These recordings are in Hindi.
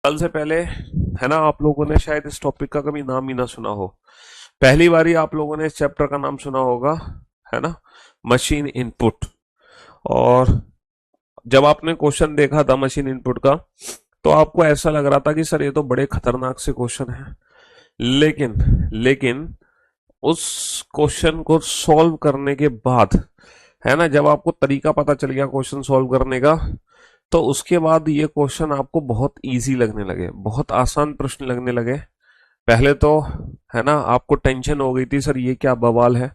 कल से पहले है ना, आप लोगों ने शायद इस टॉपिक का कभी नाम ही ना सुना हो। पहली बार ही आप लोगों ने इस चैप्टर का नाम सुना होगा, है ना, मशीन इनपुट। और जब आपने क्वेश्चन देखा था मशीन इनपुट का, तो आपको ऐसा लग रहा था कि सर ये तो बड़े खतरनाक से क्वेश्चन है। लेकिन लेकिन उस क्वेश्चन को सॉल्व करने के बाद, है ना, जब आपको तरीका पता चल गया क्वेश्चन सॉल्व करने का, तो उसके बाद ये क्वेश्चन आपको बहुत इजी लगने लगे, बहुत आसान प्रश्न लगने लगे। पहले तो, है ना, आपको टेंशन हो गई थी, सर ये क्या बवाल है,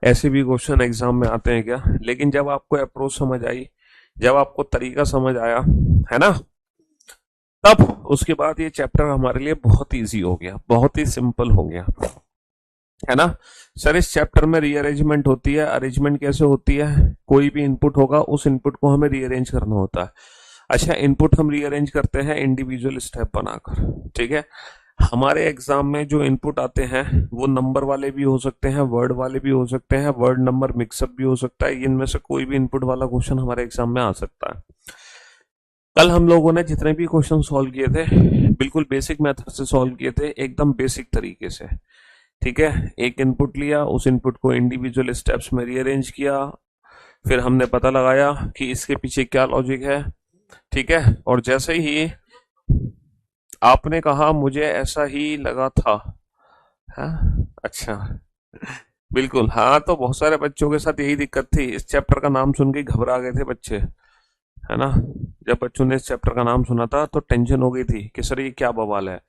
ऐसे भी क्वेश्चन एग्जाम में आते हैं क्या। लेकिन जब आपको अप्रोच समझ आई, जब आपको तरीका समझ आया, है ना, तब उसके बाद ये चैप्टर हमारे लिए बहुत इजी हो गया, बहुत ही सिंपल हो गया, है ना। सर इस चैप्टर में रीअरेंजमेंट होती है। अरेंजमेंट कैसे होती है? कोई भी इनपुट होगा, उस इनपुट को हमें रीअरेंज करना होता है। अच्छा, इनपुट हम रीअरेंज करते हैं इंडिविजुअल स्टेप बनाकर, ठीक है। हमारे एग्जाम में जो इनपुट आते हैं वो नंबर वाले भी हो सकते हैं, वर्ड वाले भी हो सकते हैं, वर्ड नंबर मिक्सअप भी हो सकता है। इनमें से कोई भी इनपुट वाला क्वेश्चन हमारे एग्जाम में आ सकता है। कल हम लोगों ने जितने भी क्वेश्चन सॉल्व किए थे, बिल्कुल बेसिक मेथड से सॉल्व किए थे, एकदम बेसिक तरीके से, ठीक है। एक इनपुट लिया, उस इनपुट को इंडिविजुअल स्टेप्स में रीअरेंज किया, फिर हमने पता लगाया कि इसके पीछे क्या लॉजिक है, ठीक है। और जैसे ही आपने कहा मुझे ऐसा ही लगा था, हाँ अच्छा, बिल्कुल हाँ, तो बहुत सारे बच्चों के साथ यही दिक्कत थी। इस चैप्टर का नाम सुन के घबरा गए थे बच्चे, है ना। जब बच्चों ने इस चैप्टर का नाम सुना था तो टेंशन हो गई थी कि सर ये क्या बवाल है।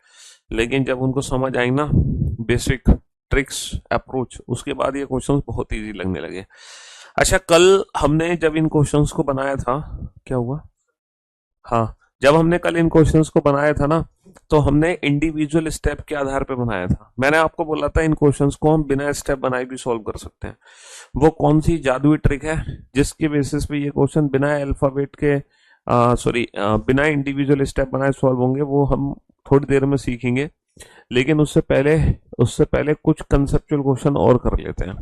लेकिन जब उनको समझ आई ना बेसिक ट्रिक्स अप्रोच, उसके बाद ये क्वेश्चंस बहुत इजी लगने लगे। अच्छा, कल हमने जब इन क्वेश्चंस को बनाया था, क्या हुआ, हाँ, जब हमने कल इन क्वेश्चंस को बनाया था ना, तो हमने इंडिविजुअल स्टेप के आधार पर बनाया था। मैंने आपको बोला था इन क्वेश्चंस को हम बिना स्टेप बनाए भी सॉल्व कर सकते हैं। वो कौन सी जादुई ट्रिक है जिसके बेसिस पे ये क्वेश्चन बिना अल्फाबेट के, सॉरी, बिना इंडिविजुअल स्टेप बनाए सॉल्व होंगे, वो हम थोड़ी देर में सीखेंगे। लेकिन उससे पहले कुछ कंसेप्चुअल क्वेश्चन और कर लेते हैं।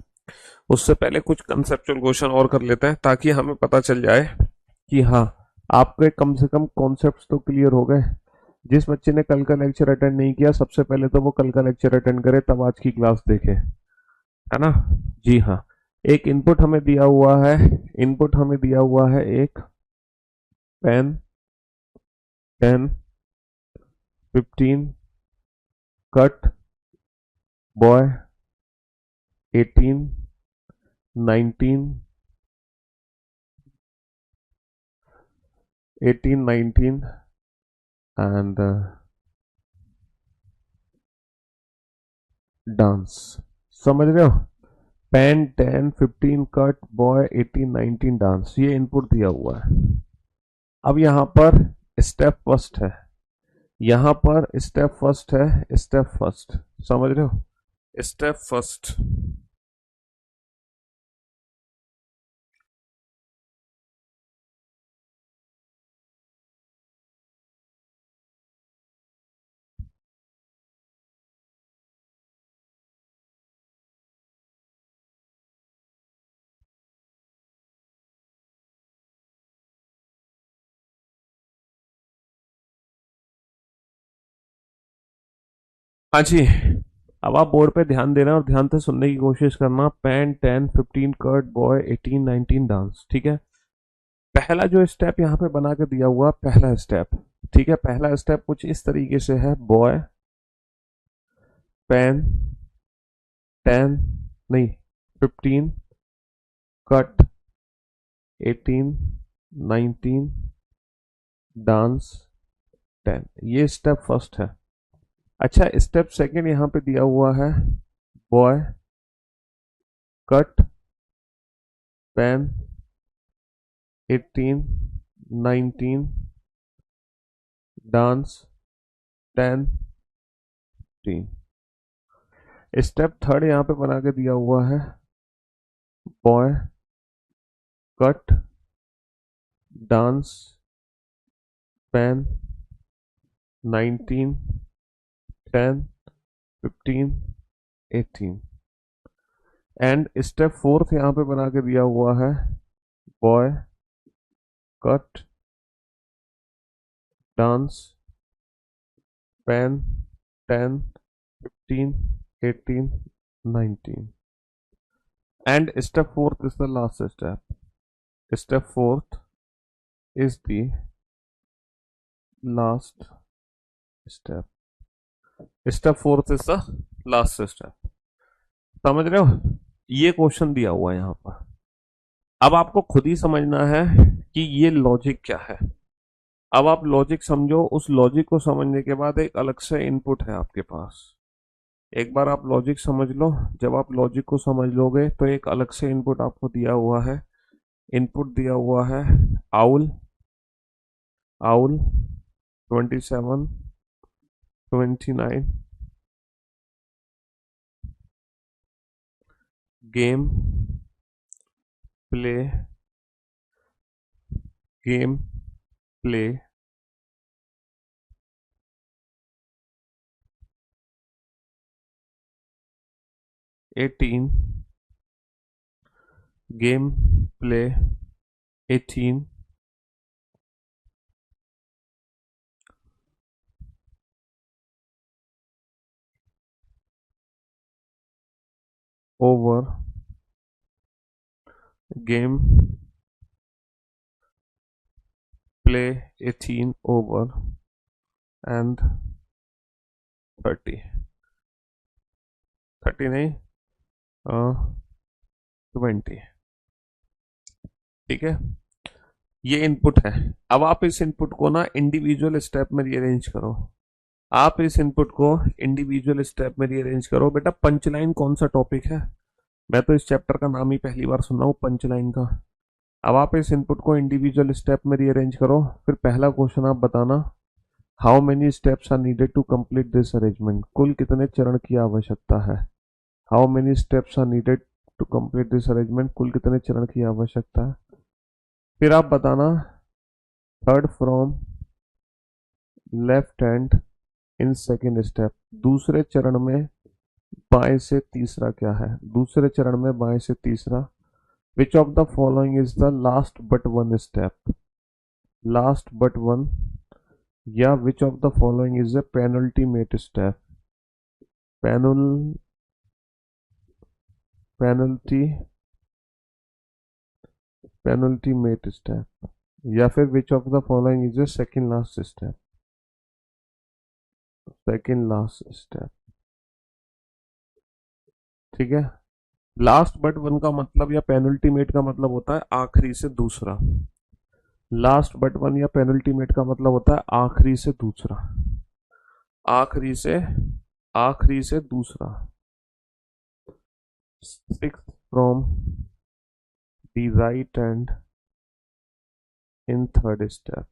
उससे पहले कुछ कंसेप्चुअल क्वेश्चन और कर लेते हैं ताकि हमें पता चल जाए कि हाँ, आपके कम से कम कॉन्सेप्ट्स तो क्लियर हो गए। जिस बच्चे ने कल का लेक्चर अटेंड नहीं किया, सबसे पहले तो वो कल का लेक्चर अटेंड करे, तब आज की क्लास देखे, है ना। जी हाँ, एक इनपुट हमें दिया हुआ है, इनपुट हमें दिया हुआ है एक pen, 10, 15, cut, boy, 18, 19, 18, 19 and dance. समझ रहे हो? पेन, 10, 15, कट, बॉय, 18, 19, डांस, ये इनपुट दिया हुआ है। अब यहां पर स्टेप फर्स्ट है, यहां पर स्टेप फर्स्ट है, स्टेप फर्स्ट, समझ रहे हो, स्टेप फर्स्ट। हाँ जी, अब आप बोर्ड पे ध्यान देना और ध्यान से सुनने की कोशिश करना। पेन, 10, 15, कर्ट, बॉय, 18, 19, डांस, ठीक है। पहला जो स्टेप यहाँ पे बना के दिया हुआ, पहला स्टेप, ठीक है, पहला स्टेप कुछ इस तरीके से है, बॉय, पेन, 10, नहीं, 15, कट, 18, 19, डांस, 10, ये स्टेप फर्स्ट है। अच्छा, स्टेप सेकंड यहाँ पे दिया हुआ है, boy, cut, pen, 18, 19, dance, 10, 15। Step third यहाँ पे बना के दिया हुआ है, boy, cut, dance, pen, 19, 10, 15, 18। And step fourth यहाँ पे बना के दिया हुआ है, boy, cut, dance, 10, 10, 15, 18, 19. And step fourth is the last step. Step fourth is the last step. Step fourth is the last step. समझ रहे हो? ये क्वेश्चन दिया हुआ है यहाँ पर। अब आपको खुद ही समझना है कि ये लॉजिक क्या है। अब आप लॉजिक समझो, उस लॉजिक को समझने के बाद एक अलग से इनपुट है आपके पास। एक बार आप लॉजिक समझ लो, जब आप लॉजिक को समझ लोगे तो एक अलग से इनपुट आपको दिया हुआ है। इनपुट दिया हुआ है owl, owl 27, 29, game play, game play, eighteen, game play 18, over, game play 18 over and 30, 30 नहीं, 20। ठीक है, ये इनपुट है। अब आप इस इनपुट को ना इंडिविजुअल स्टेप में रीअरेंज करो। आप इस इनपुट को इंडिविजुअल स्टेप में रीअरेंज करो। बेटा पंचलाइन कौन सा टॉपिक है? मैं तो इस चैप्टर का नाम ही पहली बार सुन रहा हूँ, पंचलाइन का। अब आप इस इनपुट को इंडिविजुअल स्टेप में रीअरेंज करो। फिर पहला क्वेश्चन आप बताना, how many steps are needed to complete this arrangement. कुल कितने चरण की आवश्यकता है? How many steps are needed to complete this arrangement, कुल कितने चरण की आवश्यकता है। फिर आप बताना, third from left hand in second step, दूसरे चरण में बाएं से तीसरा क्या है? दूसरे चरण में बाएं से तीसरा, which of the following is the last but one step, last but one, या which of the following is a penultimate step, penal penalty penultimate step, या फिर which of the following is a second last step, second last step. ठीक है, लास्ट बट वन का मतलब या पेनल्टीमेट का मतलब होता है आखिरी से दूसरा। लास्ट बट वन या पेनल्टीमेट का मतलब होता है आखिरी से दूसरा, आखिरी से दूसरा। Six from the right hand in third step,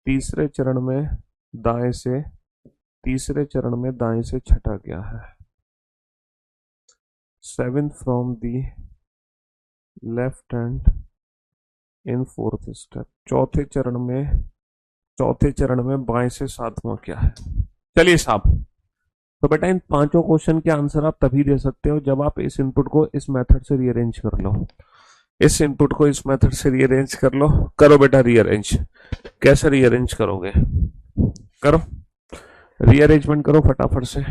तीसरे चरण में दाएं से, तीसरे चरण में दाएं से छठा क्या है? Seven from the left hand in fourth step, चौथे चरण में बाएं से सातवां क्या है? चलिए साहब, तो बेटा इन पांचों क्वेश्चन के आंसर आप तभी दे सकते हो जब आप इस इनपुट को इस मेथड से रीअरेंज कर लो। इस इनपुट को इस मेथड से रीअरेंज कर लो। करो बेटा रीअरेंज। कैसे रीअरेंज करोगे? करो रीअरेंजमेंट करो फटाफट से।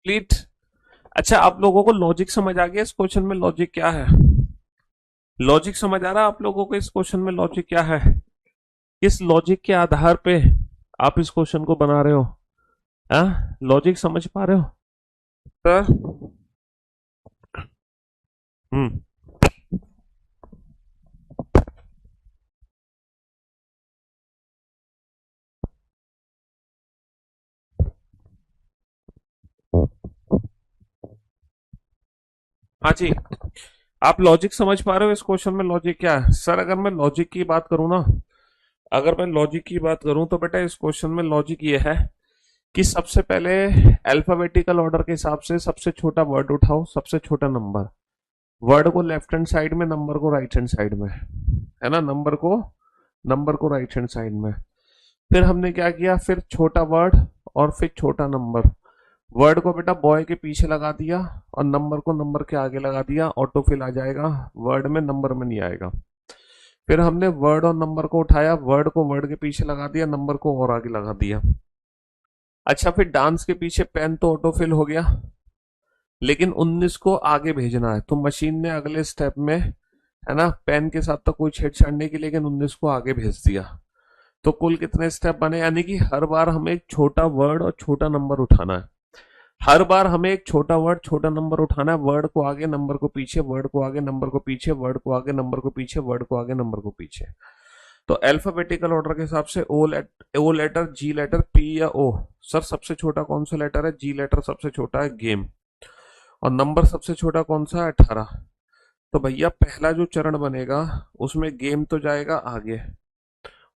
कंप्लीट। अच्छा, आप लोगों को लॉजिक समझ आ गया इस क्वेश्चन में? लॉजिक क्या है? लॉजिक समझ आ रहा है आप लोगों को इस क्वेश्चन में? लॉजिक क्या है? किस लॉजिक के आधार पे आप इस क्वेश्चन को बना रहे हो? लॉजिक समझ पा रहे हो सर? हम्म। हाँ जी, आप लॉजिक समझ पा रहे हो इस क्वेश्चन में? लॉजिक क्या है सर? अगर मैं लॉजिक की बात करूं ना, अगर मैं लॉजिक की बात करूं तो बेटा इस क्वेश्चन में लॉजिक ये है कि सबसे पहले अल्फाबेटिकल ऑर्डर के हिसाब से सबसे छोटा वर्ड उठाओ, सबसे छोटा नंबर। वर्ड को लेफ्ट हैंड साइड में, नंबर को राइट हैंड साइड में, है ना? नंबर को राइट हैंड साइड में। फिर हमने क्या किया? फिर छोटा वर्ड और फिर छोटा नंबर। वर्ड को बेटा बॉय के पीछे लगा दिया और नंबर को नंबर के आगे लगा दिया, ऑटो फिल आ जाएगा, वर्ड में नंबर में नहीं आएगा। फिर हमने वर्ड और नंबर को उठाया, वर्ड को वर्ड के पीछे लगा दिया, नंबर को और आगे लगा दिया। अच्छा, फिर डांस के पीछे पेन तो ऑटो फिल हो गया, लेकिन 19 को आगे भेजना है तो मशीन ने अगले स्टेप में, है ना, पेन के साथ तो कोई छेड़छाड़ नहीं की, लेकिन 19 को आगे भेज दिया। तो कुल कितने स्टेप बने? यानी कि हर बार हमें एक छोटा वर्ड और छोटा नंबर उठाना है। हर बार हमें एक छोटा वर्ड छोटा नंबर उठाना है। वर्ड को आगे, नंबर को पीछे, वर्ड को आगे, नंबर को पीछे, वर्ड को आगे, नंबर को पीछे, वर्ड को आगे, नंबर को पीछे। तो अल्फाबेटिकल ऑर्डर के हिसाब से ओ लेटर, जी लेटर, पी या ओ। सर सबसे छोटा कौन सा लेटर है? जी लेटर सबसे छोटा है, गेम। और नंबर सबसे छोटा कौन सा है? 18। तो भैया पहला जो चरण बनेगा उसमें गेम तो जाएगा आगे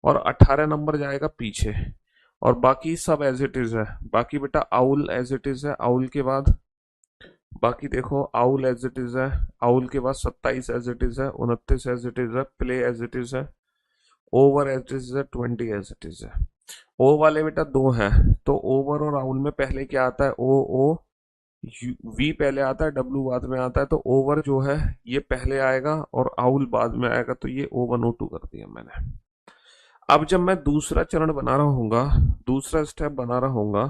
और 18 नंबर जाएगा पीछे, और बाकी सब एज इट इज है। बाकी बेटा आउल एज इट इज है, आउल के बाद बाकी देखो आउल एज इट इज है, आउल के बाद 27 एज इट इज है, 29 एज इट इज है, प्ले एज इट इज है, ओवर एज इट इज है, 20 एज इट इज है। ओ वाले बेटा दो हैं, तो ओवर और आउल में पहले क्या आता है? ओ ओ, वी पहले आता है, डब्ल्यू बाद में आता है। तो ओवर जो है ये पहले आएगा और आउल बाद में आएगा, तो ये O1 O2 कर दिया मैंने। अब जब मैं दूसरा चरण बना रहा हूँगा, दूसरा स्टेप बना रहा हूँगा,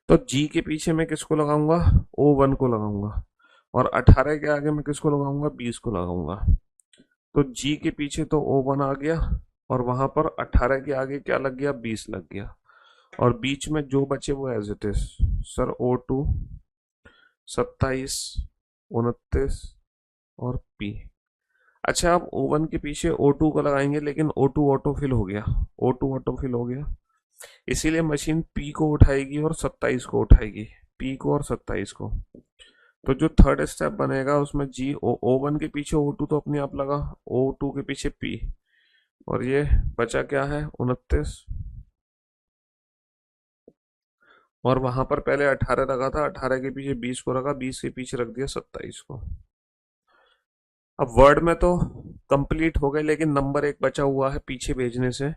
तो जी के पीछे मैं किसको लगाऊंगा? O1 को लगाऊंगा, और 18 के आगे मैं किसको लगाऊंगा? 20 को लगाऊंगा। तो जी के पीछे तो O1 आ गया, और वहां पर 18 के आगे क्या लग गया? 20 लग गया, और बीच में जो बचे वो as it is. Sir O2, 27, 29 और P। अच्छा, आप O1 के पीछे O2 को लगाएंगे, लेकिन O2 ऑटो फिल हो गया, O2 ऑटो फिल हो गया, इसीलिए मशीन P को उठाएगी और 27 को उठाएगी, P को और 27 को। तो जो थर्ड स्टेप बनेगा उसमें जी O1 के पीछे O2 तो अपने आप लगा, O2 के पीछे P, और ये बचा क्या है? 29। और वहां पर पहले 18 लगा था, 18 के पीछे 20 को रखा, 20 के पीछे रख दिया 27 को। अब वर्ड में तो कंप्लीट हो गए, लेकिन नंबर एक बचा हुआ है पीछे भेजने से।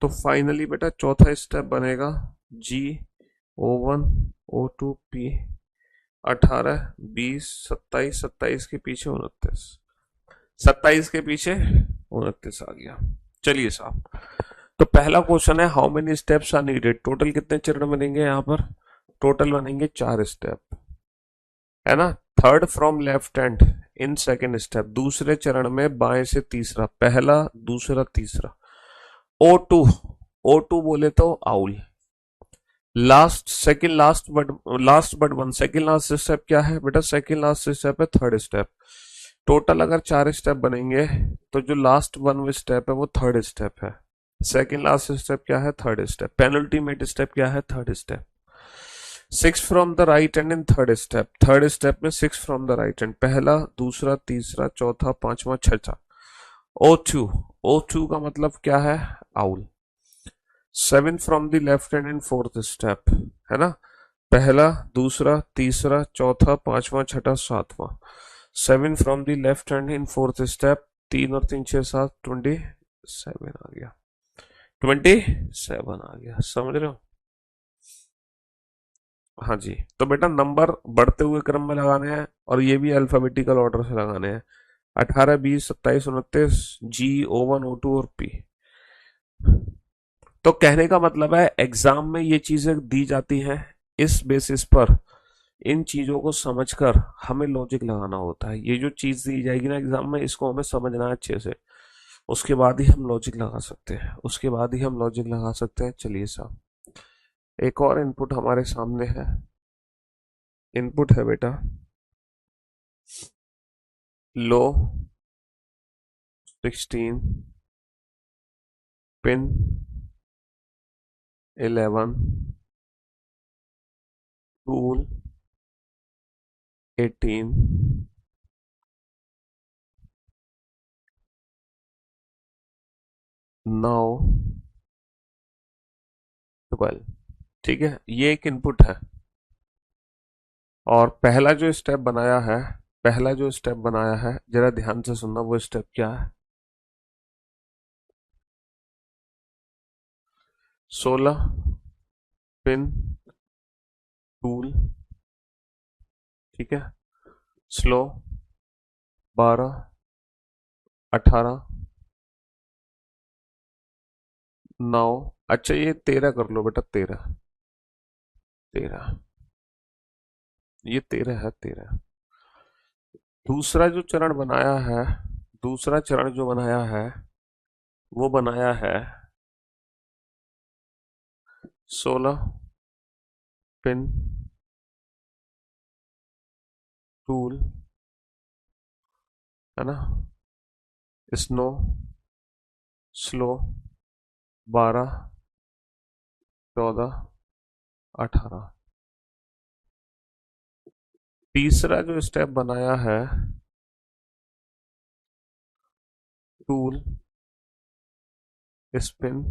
तो फाइनली बेटा चौथा स्टेप बनेगा जी O1 O2 P, 18, 20, 27, 27 के पीछे 29, 27 के पीछे 29 आ गया। चलिए साहब, तो पहला क्वेश्चन है how many steps are needed? Total कितने चरण बनेंगे यहाँ पर? टोटल बनेंगे 4 स्टेप, है ना? Third from left hand in second step, दूसरे चरण में बाएं से तीसरा, पहला, दूसरा, तीसरा। O2, O2 बोले तो owl. Last, second last but last but one, second last step क्या है बेटा? सेकंड लास्ट स्टेप है थर्ड स्टेप। टोटल अगर 4 स्टेप बनेंगे तो जो लास्ट वन स्टेप है वो थर्ड स्टेप है। सेकंड लास्ट स्टेप क्या है? Third step. पेनल्टीमेट स्टेप क्या है? Third step. 6 from the right hand in third step, third step में 6 फ्रॉम द राइट हैंड, पहला, दूसरा, तीसरा, चौथा, पांचवा, छठा। O2, O2 का मतलब क्या है? Owl. 7 from the left hand in fourth step, है ना? पहला, दूसरा, तीसरा, चौथा, पांचवा, छठा, सातवां। 7 from the left hand in fourth step, 3 और 3 6 7, 27 आ गया, 27 आ गया। समझ रहे हो? हाँ जी। तो बेटा नंबर बढ़ते हुए क्रम में लगाने हैं, और ये भी अल्फाबेटिकल ऑर्डर से लगाने हैं। 18, 20, 27, 29, जी O1 O2 और P। तो कहने का मतलब है एग्जाम में ये चीजें दी जाती हैं इस बेसिस पर, इन चीजों को समझकर हमें लॉजिक लगाना होता है। ये जो चीज दी जाएगी ना एग्जाम में, इसको हमें समझना है अच्छे से, उसके बाद ही हम लॉजिक लगा सकते हैं, उसके बाद ही हम लॉजिक लगा सकते हैं। चलिए साहब, एक और इनपुट हमारे सामने है। इनपुट है बेटा लो 16 पिन 11 टूल 18 9 12। ठीक है, ये एक इनपुट है। और पहला जो स्टेप बनाया है, पहला जो स्टेप बनाया है, जरा ध्यान से सुनना, वो स्टेप क्या है? 16 पिन टूल, ठीक है, स्लो 12 18 9। अच्छा ये 13 कर लो बेटा, 13 13, ये 13 है, 13। दूसरा जो चरण बनाया है, दूसरा चरण जो बनाया है, वो बनाया है 16 पिन टूल, है ना, स्नो स्लो 12 14 18। तीसरा जो स्टेप बनाया है, टूल स्पिन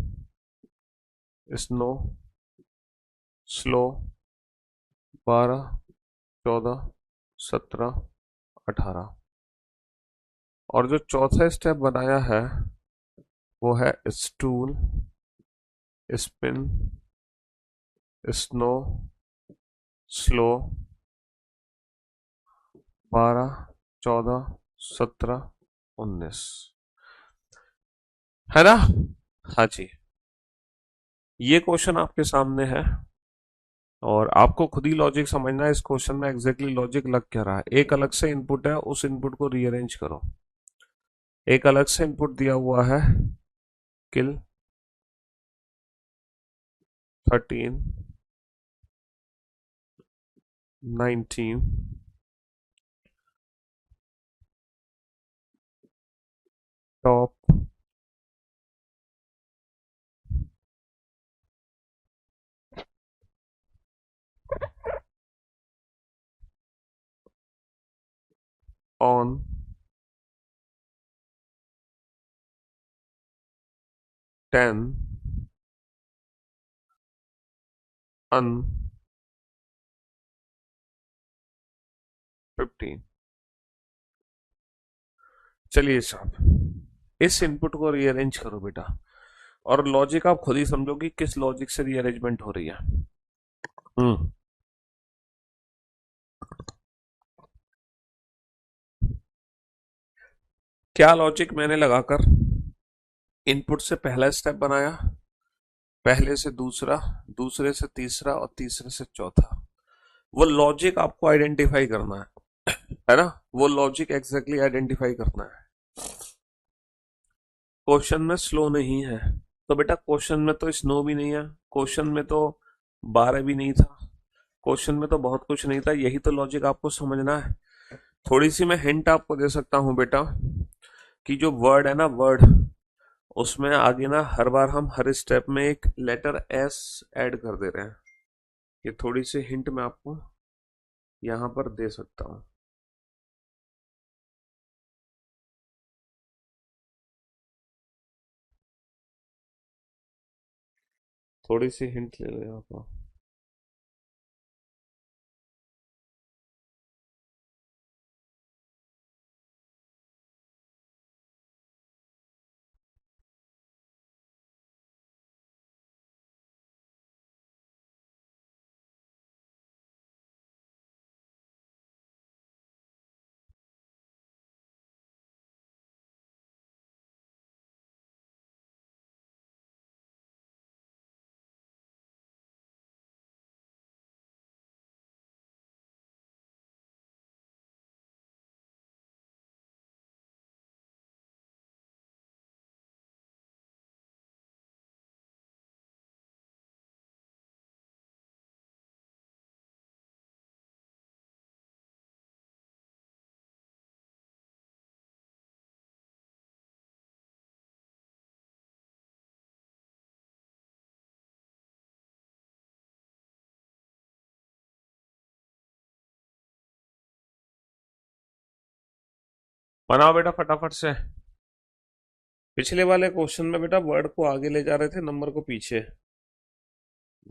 स्नो स्लो 12 14 17 18। और जो चौथा स्टेप बनाया है, वो है स्टूल स्पिन स्नो स्लो 12 14 17 19, है ना? हाँ जी, ये क्वेश्चन आपके सामने है और आपको खुद ही लॉजिक समझना है इस क्वेश्चन में एग्जैक्टली लॉजिक लग क्या रहा है। एक अलग से इनपुट है, उस इनपुट को रीअरेंज करो। एक अलग से इनपुट दिया हुआ है, किल 13 19 टॉप ऑन टेन अन 15। चलिए साहब, इस इनपुट को रीअरेंज करो बेटा, और लॉजिक आप खुद ही समझो कि किस लॉजिक से रीअरेंजमेंट हो रही है। हम्म क्या लॉजिक मैंने लगाकर इनपुट से पहला स्टेप बनाया, पहले से दूसरा, दूसरे से तीसरा और तीसरे से चौथा, वो लॉजिक आपको आइडेंटिफाई करना है ना? वो लॉजिक एग्जैक्टली आइडेंटिफाई करना है। क्वेश्चन में स्लो नहीं है तो बेटा क्वेश्चन में तो स्नो भी नहीं है, क्वेश्चन में तो 12 भी नहीं था, क्वेश्चन में तो बहुत कुछ नहीं था। यही तो लॉजिक आपको समझना है। थोड़ी सी मैं हिंट आपको दे सकता हूं बेटा, कि जो वर्ड है ना, वर्ड, उसमें आगे ना हर बार हम हर स्टेप में एक लेटर एस ऐड कर दे रहे हैं। ये थोड़ी सी हिंट मैं आपको यहां पर दे सकता हूं। थोड़ी सी हिंट ले लो यहाँ पर। बनाओ बेटा फटाफट से। पिछले वाले क्वेश्चन में बेटा वर्ड को आगे ले जा रहे थे, नंबर को पीछे।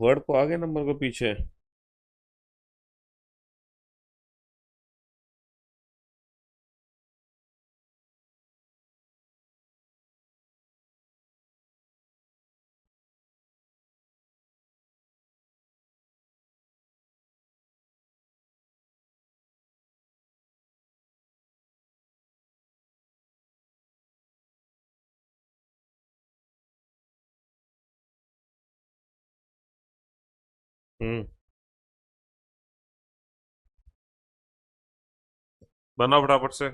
वर्ड को आगे, नंबर को पीछे। हम्म। बनाओ फटाफट से।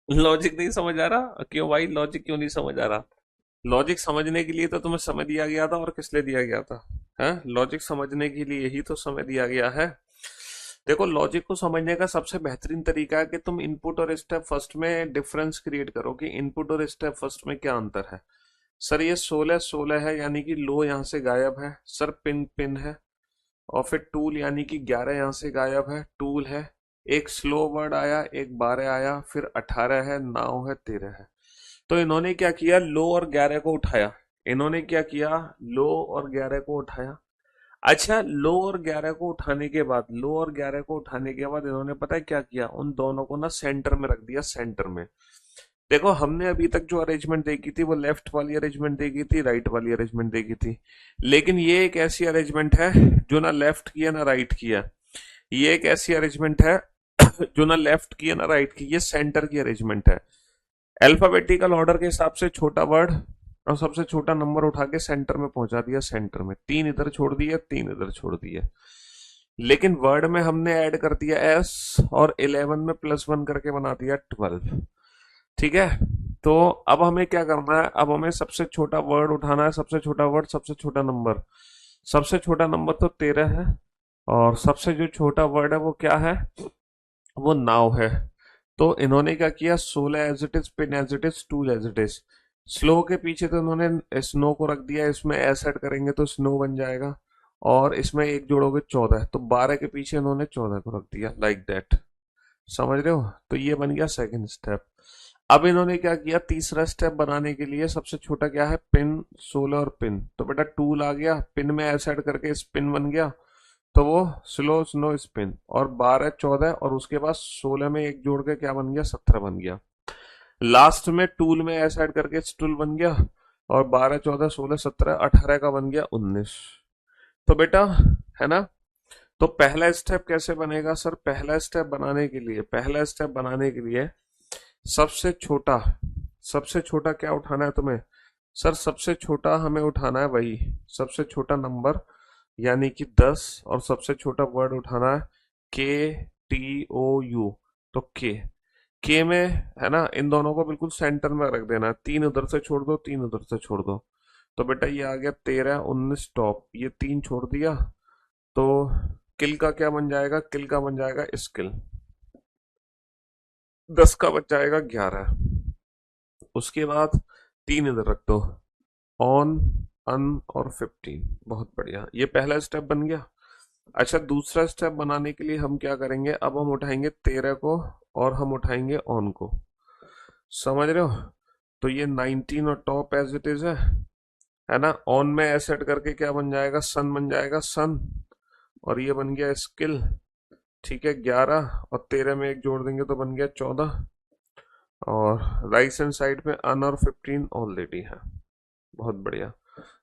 लॉजिक नहीं समझ आ रहा? क्यों भाई, लॉजिक क्यों नहीं समझ आ रहा? लॉजिक समझने के लिए तो तुम्हें समय दिया गया था, और किस लिए दिया गया था? है, लॉजिक समझने के लिए ही तो समय दिया गया है। देखो, लॉजिक को समझने का सबसे बेहतरीन तरीका है कि तुम इनपुट और स्टेप फर्स्ट में डिफरेंस क्रिएट करो कि इनपुट और स्टेप फर्स्ट में क्या अंतर है। सर ये 16 16 है, यानी कि लो यहाँ से गायब है। सर पिन पिन है। और फिर टूल, यानी कि 11 यहाँ से गायब है, टूल है। एक स्लो वर्ड आया, एक 12 आया, फिर 18 है, 9 है, 13 है। तो इन्होंने क्या किया, लो और 11 को उठाया। इन्होंने क्या किया, लो और 11 को उठाया। अच्छा, लो और 11 को उठाने के बाद, लो और 11 को उठाने के बाद इन्होंने पता है क्या किया, उन दोनों को ना सेंटर में रख दिया, सेंटर में। देखो, हमने अभी तक जो अरेंजमेंट देखी थी वो लेफ्ट वाली अरेंजमेंट देखी थी, राइट वाली अरेंजमेंट देखी थी। लेकिन ये एक ऐसी अरेंजमेंट है जो ना लेफ्ट की है ना राइट की है। ये एक ऐसी अरेंजमेंट है जो ना लेफ्ट की है ना राइट की, ये सेंटर की अरेंजमेंट है। अल्फाबेटिकल ऑर्डर के हिसाब से छोटा वर्ड और सबसे छोटा नंबर उठा के सेंटर में पहुंचा दिया, सेंटर में। तीन इधर छोड़ दिए, तीन इधर छोड़ दिए। लेकिन वर्ड में हमने ऐड कर दिया एस, और 11 में +1 करके बना दिया 12। ठीक है। तो अब हमें क्या करना है, अब हमें सबसे छोटा वर्ड उठाना है, सबसे छोटा वर्ड, सबसे छोटा नंबर। सबसे छोटा नंबर तो 13 है, और सबसे जो छोटा वर्ड है वो क्या है, वो नाव है। तो इन्होंने क्या किया, 16 as it is, pin as it is, tool as it is. Slow के पीछे तो इन्होंने स्नो को रख दिया, इसमें एस ऐड करेंगे तो स्नो बन जाएगा। और इसमें एक जोड़ोगे 14, तो 12 के पीछे इन्होंने 14 को रख दिया, लाइक दैट। समझ रहे हो? तो ये बन गया सेकंड स्टेप। अब इन्होंने क्या किया, तीसरा स्टेप बनाने के लिए सबसे छोटा क्या है, पिन, 16 और पिन। तो बेटा टूल आ गया, पिन में एस ऐड करके स्पिन बन गया। तो वो स्लो स्नो स्पिन, और 12 14, और उसके बाद 16 में एक जोड़ के क्या बन गया, 17 बन गया। लास्ट में टूल में ऐसा ऐड करके स्टूल बन गया। और 12 14 16 17 18 का बन गया 19। तो बेटा, है ना? तो पहला स्टेप कैसे बनेगा सर, पहला स्टेप बनाने के लिए, पहला स्टेप बनाने के लिए सबसे छोटा, सबसे छोटा क्या उठाना है तुम्हें? सर सबसे छोटा हमें उठाना है वही, सबसे छोटा नंबर, यानी कि 10। और सबसे छोटा वर्ड उठाना है KTOU। तो के में, है ना, इन दोनों को बिल्कुल सेंटर में रख देना है। तीन उधर से छोड़ दो, तीन उधर से छोड़ दो। तो बेटा ये आ गया 13 19 टॉप, ये तीन छोड़ दिया। तो किल का क्या बन जाएगा, किल का बन जाएगा स्किल। 10 का बच जाएगा 11। उसके बाद तीन इधर रख दो, ऑन, अन और 15। बहुत बढ़िया, ये पहला स्टेप बन गया। अच्छा, दूसरा स्टेप बनाने के लिए हम क्या करेंगे, अब हम उठाएंगे 13 को, और हम उठाएंगे ऑन को। समझ रहे हो? तो ये 19 और टॉप एज इट इज है ना। ऑन में एसेट करके क्या बन जाएगा, सन बन जाएगा, सन। और ये बन गया स्किल। ठीक है, 11, और 13 में एक जोड़ देंगे तो बन गया 14। और राइट हैंड साइड में अन और 15 ऑलरेडी है। बहुत बढ़िया।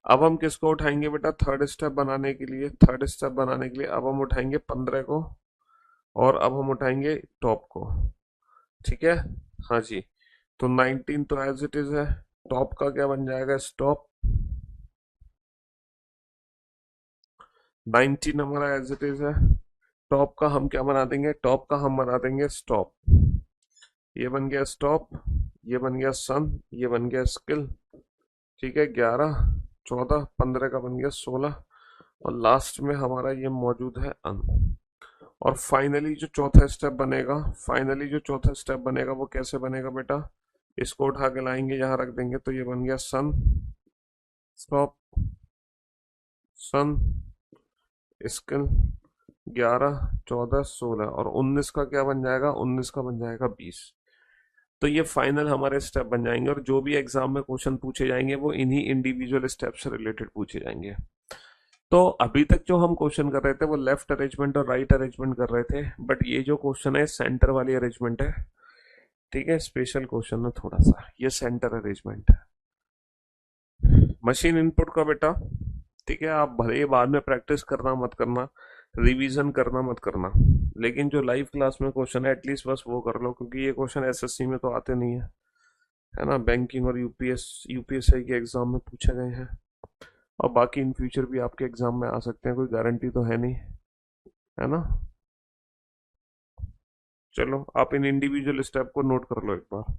अब हम किसको उठाएंगे बेटा, थर्ड स्टेप बनाने के लिए, थर्ड स्टेप बनाने के लिए अब हम उठाएंगे 15 को, और अब हम उठाएंगे टॉप को। ठीक है। हाँ जी। तो 19 तो एज इट इज है, टॉप का क्या बन जाएगा, स्टॉप। 19 हमारा एज इट इज है। टॉप का हम क्या बना देंगे, टॉप का हम बना देंगे स्टॉप। ये बन गया स्टॉप, ये बन गया सन, ये बन गया स्किल। ठीक है, 11 14 15 का बन गया 16। और लास्ट में हमारा ये मौजूद है अन। और फाइनली जो चौथा स्टेप बनेगा, फाइनली जो चौथा स्टेप बनेगा वो कैसे बनेगा बेटा, इसको उठा के लाएंगे, यहाँ रख देंगे, तो ये बन गया सन, स्टॉप, सन, स्किल। 11 14 16, और 19 का क्या बन जाएगा, 19 का बन जाएगा 20। तो ये फाइनल हमारे स्टेप बन जाएंगे, और जो भी एग्जाम में क्वेश्चन पूछे जाएंगे वो इन्हीं इंडिविजुअल स्टेप से रिलेटेड पूछे जाएंगे। तो अभी तक जो हम क्वेश्चन कर रहे थे वो लेफ्ट अरेंजमेंट और राइट अरेंजमेंट कर रहे थे, बट ये जो क्वेश्चन है सेंटर वाली अरेंजमेंट है। ठीक है, स्पेशल क्वेश्चन है थोड़ा सा, ये सेंटर अरेंजमेंट है। मशीन इनपुट का बेटा, ठीक है, आप भले ही बाद में प्रैक्टिस करना मत करना, रिवीजन करना मत करना, लेकिन जो लाइव क्लास में क्वेश्चन है एटलीस्ट बस वो कर लो, क्योंकि ये क्वेश्चन एसएससी में तो आते नहीं है, है ना। बैंकिंग और यूपीएससी के एग्जाम में पूछे गए हैं, और बाकी इन फ्यूचर भी आपके एग्जाम में आ सकते हैं, कोई गारंटी तो है नहीं, है ना। चलो आप इन इंडिविजुअल स्टेप को नोट कर लो एक बार।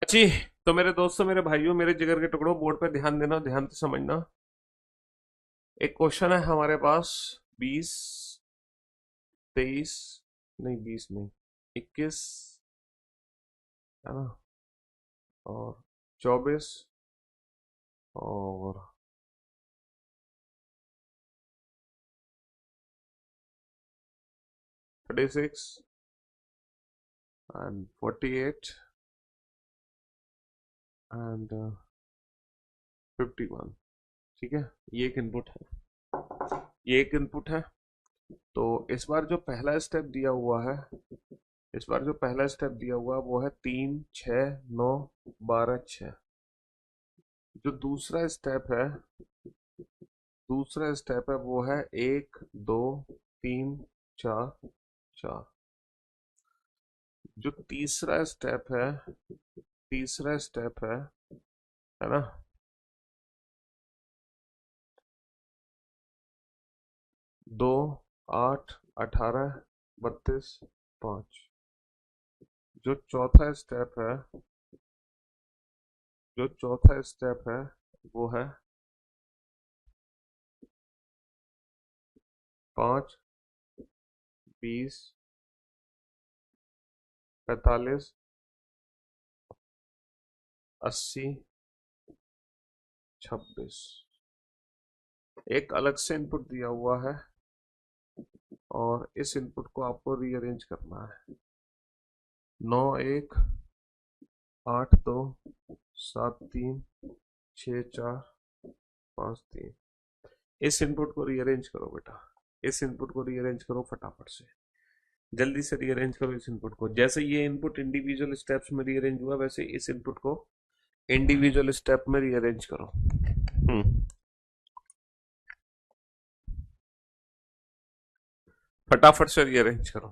जी, तो मेरे दोस्तों, मेरे भाइयों, मेरे जिगर के टुकड़ों, बोर्ड पे ध्यान देना, ध्यान से समझना। एक क्वेश्चन है हमारे पास। 20, 23, नहीं 20 नहीं, 21, है ना, और 24, और 36 एंड 48 एंड 51। ठीक है, ये एक इनपुट है, ये एक इनपुट है। तो इस बार जो पहला स्टेप दिया हुआ है, इस बार जो पहला स्टेप दिया हुआ है वो है 3, 6, 9, 12, 6। जो दूसरा स्टेप है, दूसरा स्टेप है वो है 1, 2, 3, 4, 4। जो तीसरा स्टेप है, तीसरा स्टेप है ना, 2, 8, 18, 32, 5। जो चौथा स्टेप है, जो चौथा स्टेप है वो है 5, 20, 45, 80, 26। एक अलग से इनपुट दिया हुआ है और इस इनपुट को आपको रीअरेंज करना है। 9, 1, 8, 2, 7, 3, 6, 4, 5, 3। इस इनपुट को रीअरेंज करो बेटा, इस इनपुट को रीअरेंज करो फटाफट से, जल्दी से रीअरेंज करो इस इनपुट को। जैसे ये इनपुट इंडिविजुअल स्टेप्स में रीअरेंज हुआ, वैसे इस इनपुट को इंडिविजुअल स्टेप में रीअरेंज करो। फटाफट से रीअरेंज करो।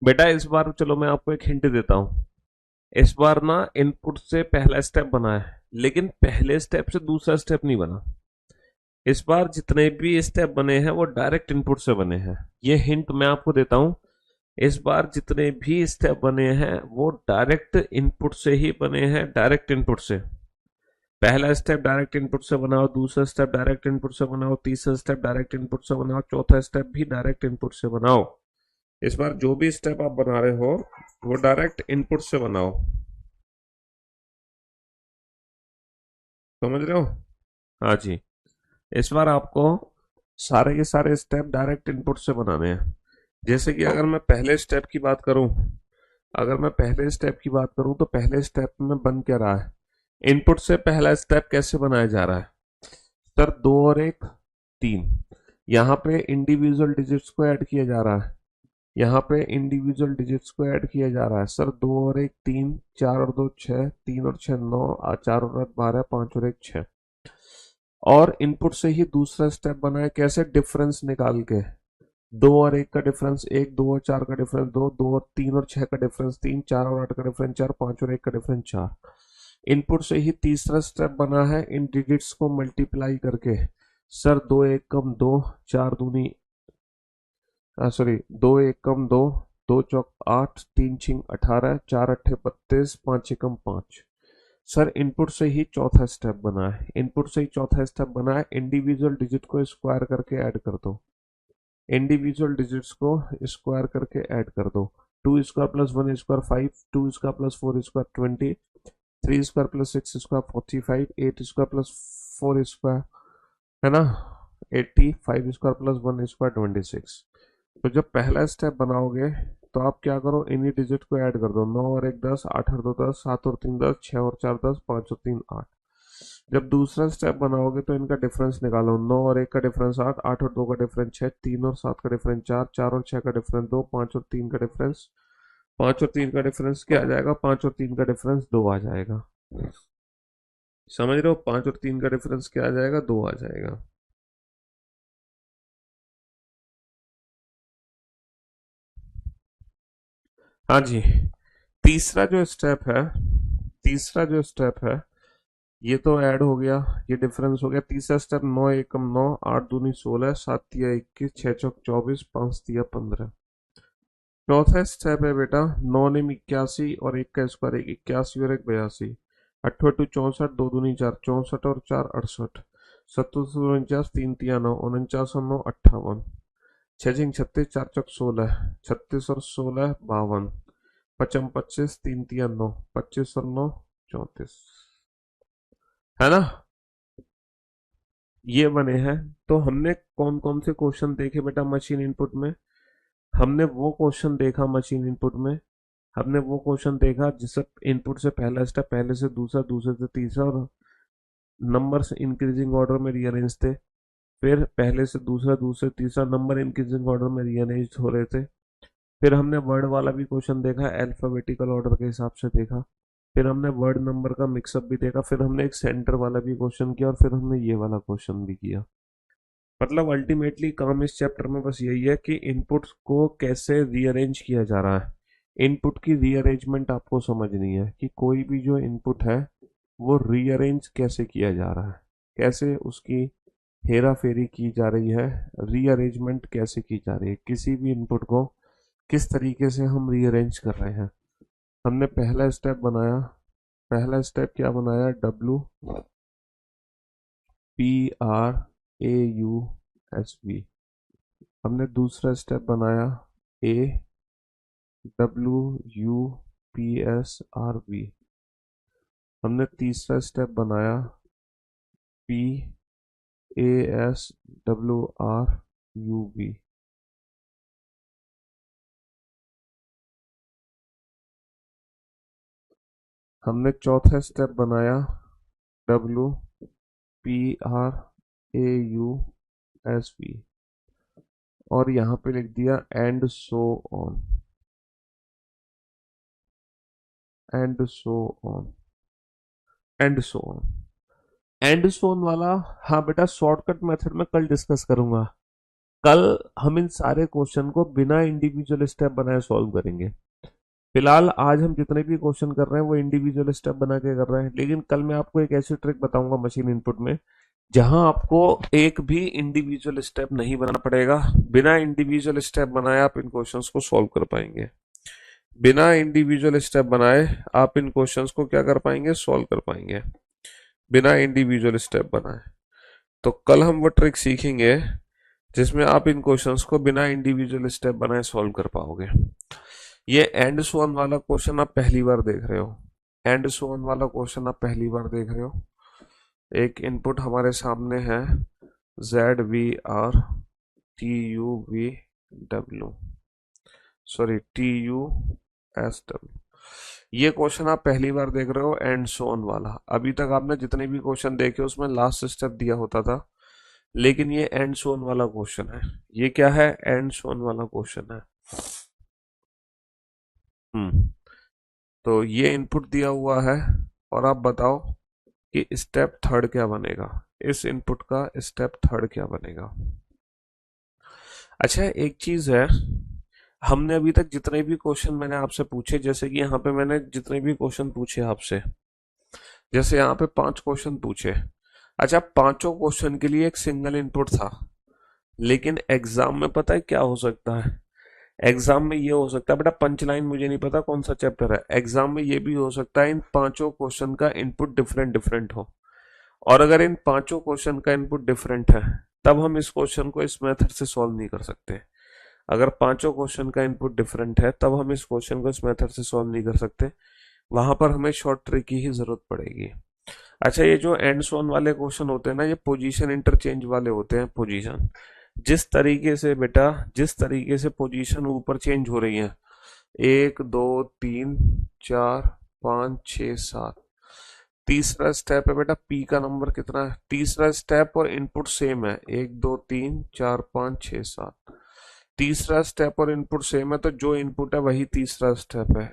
बेटा इस बार चलो मैं आपको एक हिंट देता हूँ। इस बार ना इनपुट से पहला स्टेप बना है, लेकिन पहले स्टेप से दूसरा स्टेप नहीं बना। इस बार जितने भी स्टेप बने हैं वो डायरेक्ट इनपुट से बने हैं। ये हिंट मैं आपको देता हूँ। इस बार जितने भी स्टेप बने हैं वो डायरेक्ट इनपुट से ही बने हैं, डायरेक्ट इनपुट से। पहला स्टेप डायरेक्ट इनपुट से बनाओ, दूसरा स्टेप डायरेक्ट इनपुट से बनाओ, तीसरा स्टेप डायरेक्ट इनपुट से बनाओ, चौथा स्टेप भी डायरेक्ट इनपुट से बनाओ। इस बार जो भी स्टेप आप बना रहे हो वो डायरेक्ट इनपुट से बनाओ। समझ रहे हो? हाँ जी। इस बार आपको सारे के सारे स्टेप डायरेक्ट इनपुट से बनाने हैं। जैसे कि अगर मैं पहले स्टेप की बात करूं, तो पहले स्टेप में बन क्या रहा है? इनपुट से पहला स्टेप कैसे बनाया जा रहा है? सर दो और एक तीन, यहाँ पे इंडिविजुअल डिजिट्स को ऐड किया जा रहा है। सर दो और एक तीन, चार और दो छः, तीन और छः नौ, चार और आठ 12, पांच और एक छः। और इनपुट से ही दूसरा स्टेप बना है, कैसे? डिफरेंस निकाल के। दो और एक का डिफरेंस एक, दो और चार का डिफरेंस दो, दो और तीन और छह का डिफरेंस तीन, चार और आठ का डिफरेंस चार, पांच और एक का डिफरेंस चार। इनपुट से ही तीसरा स्टेप बना है, इन डिजिट्स को मल्टीप्लाई करके। सर दो एक कम दो, चार दूनी सॉरी, दो एक कम दो, दो चौक आठ, तीन छिंग 18, चार अट्ठे 32, पांच एकम 5। सर इनपुट से ही चौथा स्टेप बना है, इंडिविजुअल डिजिट को स्क्वायर करके ऐड कर दो। Two square plus one square 5, two square plus four square 20, three square plus six square 45, eight square plus four square, है ना, 80, five square plus one square 26। तो जब पहला स्टेप बनाओगे तो आप क्या करो, इन्हीं डिजिट को ऐड कर दो। 9 और एक 10, 8 और 2 10, 7 और 3 10, 6 और 4 10, 5 और 3 8। जब दूसरा स्टेप बनाओगे तो इनका डिफरेंस निकालो। 9 और एक का डिफरेंस 8, 8 और 2 का डिफरेंस 6, 3 और 7 का डिफरेंस 4, 4 और 6 का डिफरेंस 2, 5 और 3 का डिफरेंस क्या आ जाएगा? 5 और 3 का डिफरेंस 2 आ जाएगा। समझ रहे हो? 5 और 3 का डिफरेंस क्या आ जाएगा? 2 आ जाएगा। हाँ जी। तीसरा जो स्टेप है तीसरा जो स्टेप है ये तो ऐड हो गया, ये डिफरेंस हो गया। तीसरा स्टेप, 9 एकम 9, 8 दूनी 16, 7 तिया 21, 6 चौक 24, 5 तिया 15। चौथा स्टेप है बेटा, 9 निम 81 और एक का स्क्वायर 1, 81 और एक 82, अट्ठो अट्ठू 64, दो दूनी 4, 64 और 4 68, सत्तर 49, 3 तिया 9, 49 और 9 58, 6 छिंग 36, 4 चौक 16, 36 और 16 52, पचम 25, 3 तिया 9, 25 और 9 34, है ना? ये बने हैं। तो हमने कौन कौन से क्वेश्चन देखे बेटा मशीन इनपुट में? हमने वो क्वेश्चन देखा मशीन इनपुट में, हमने वो क्वेश्चन देखा जिससे इनपुट से पहला स्टेप पहले से दूसरा, दूसरे से तीसरा, और नंबर्स इंक्रीजिंग ऑर्डर में रीअरेंज थे। फिर पहले से दूसरा, दूसरे तीसरा नंबर इंक्रीजिंग ऑर्डर में रीअरेंज हो रहे थे। फिर हमने वर्ड वाला भी क्वेश्चन देखा, अल्फाबेटिकल ऑर्डर के हिसाब से देखा। फिर हमने वर्ड नंबर का मिक्सअप भी देखा। फिर हमने एक सेंटर वाला भी क्वेश्चन किया, और फिर हमने ये वाला क्वेश्चन भी किया। मतलब अल्टीमेटली काम इस चैप्टर में बस यही है कि इनपुट को कैसे रीअरेंज किया जा रहा है। इनपुट की रीअरेंजमेंट आपको समझनी है कि कोई भी जो इनपुट है वो रीअरेंज कैसे किया जा रहा है, कैसे उसकी हेरा फेरी की जा रही है, रीअरेंजमेंट कैसे की जा रही है, किसी भी इनपुट को किस तरीके से हम रीअरेंज कर रहे हैं। हमने पहला स्टेप क्या बनाया? W P R A U S B. हमने दूसरा स्टेप बनाया A W U P S R B. हमने तीसरा स्टेप बनाया P A S W R U B. हमने चौथा स्टेप बनाया W P R A U S B, और यहाँ पे लिख दिया and so on, and so on, and so on. And so on वाला, हाँ बेटा, शॉर्टकट मेथड में कल डिस्कस करूंगा। कल हम इन सारे क्वेश्चन को बिना इंडिविजुअल स्टेप बनाए सॉल्व करेंगे। फिलहाल आज हम जितने भी क्वेश्चन कर रहे हैं वो इंडिविजुअल स्टेप बना के कर रहे हैं, लेकिन कल मैं आपको एक ऐसी ट्रिक बताऊंगा मशीन इनपुट में जहां आपको एक भी इंडिविजुअल स्टेप नहीं बनाना पड़ेगा। बिना इंडिविजुअल स्टेप बनाए आप इन क्वेश्चंस को सॉल्व कर पाएंगे। बिना इंडिविजुअल स्टेप बनाए आप इन क्वेश्चंस को क्या कर पाएंगे, सॉल्व कर पाएंगे, बिना इंडिविजुअल स्टेप बनाए। तो कल हम वो ट्रिक सीखेंगे जिसमें आप इन क्वेश्चंस को बिना इंडिविजुअल स्टेप बनाए सॉल्व कर पाओगे। ये एंड सो ऑन वाला क्वेश्चन आप पहली बार देख रहे हो, एंड सो ऑन वाला क्वेश्चन आप पहली बार देख रहे हो। एक इनपुट हमारे सामने है ZVR TUSW, ये क्वेश्चन आप पहली बार देख रहे हो एंड सो ऑन वाला। अभी तक आपने जितने भी क्वेश्चन देखे उसमें लास्ट स्टेप दिया होता था, लेकिन ये एंड सो ऑन वाला क्वेश्चन है। ये क्या है, एंड सो ऑन वाला क्वेश्चन है। तो ये इनपुट दिया हुआ है और आप बताओ कि स्टेप थर्ड क्या बनेगा, इस इनपुट का स्टेप थर्ड क्या बनेगा। अच्छा, एक चीज है, हमने अभी तक जितने भी क्वेश्चन मैंने आपसे पूछे, जैसे कि यहाँ पे मैंने जितने भी क्वेश्चन पूछे आपसे, जैसे यहाँ पे 5 क्वेश्चन पूछे। अच्छा, पांचों क्वेश्चन के लिए एक सिंगल इनपुट था, लेकिन एग्जाम में पता है क्या हो सकता है, एग्जाम में ये हो सकता है, बेटा पंच लाइन मुझे नहीं पता कौन सा चैप्टर है, एग्जाम में ये भी हो सकता है इन पांचों क्वेश्चन का इनपुट डिफरेंट डिफरेंट हो। और अगर इन पांचों क्वेश्चन का इनपुट डिफरेंट है तब हम इस क्वेश्चन को इस मेथड से सॉल्व नहीं कर सकते। अगर पांचों क्वेश्चन का इनपुट डिफरेंट है तब हम इस क्वेश्चन को इस मेथड से सॉल्व नहीं कर सकते, वहां पर हमें शॉर्ट ट्रिक की ही जरूरत पड़ेगी। अच्छा, ये जो एंड सोन वाले क्वेश्चन होते हैं ना, ये पोजीशन इंटरचेंज वाले होते हैं। पोजीशन जिस तरीके से बेटा, जिस तरीके से पोजीशन ऊपर चेंज हो रही है, 1 2 3 4 5 6 7, तीसरा स्टेप है बेटा पी का नंबर कितना है, तीसरा स्टेप और इनपुट सेम है, 1 2 3 4 5 6 7, तीसरा स्टेप और इनपुट सेम है, तो जो इनपुट है वही तीसरा स्टेप है।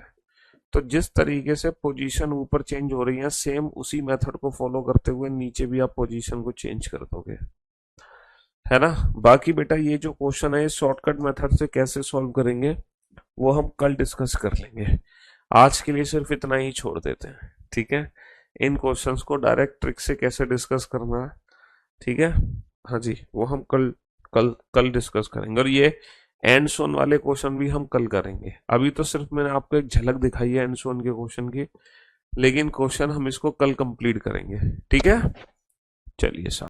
तो जिस तरीके से पोजीशन ऊपर चेंज हो रही है, सेम उसी मेथड को फॉलो करते हुए नीचे भी आप पोजीशन को चेंज कर दोगे, है ना। बाकी बेटा ये जो क्वेश्चन है शॉर्टकट मेथड से कैसे सॉल्व करेंगे वो हम कल डिस्कस कर लेंगे। आज के लिए सिर्फ इतना ही छोड़ देते हैं, ठीक है। इन क्वेश्चंस को डायरेक्ट ट्रिक से कैसे डिस्कस करना है, ठीक है, हाँ जी, वो हम कल कल कल डिस्कस करेंगे। और ये एंड सोन वाले क्वेश्चन भी हम कल करेंगे। अभी तो सिर्फ मैंने आपको एक झलक दिखाई है एंड सोन के क्वेश्चन की, लेकिन क्वेश्चन हम इसको कल कंप्लीट करेंगे, ठीक है। चलिए साहब।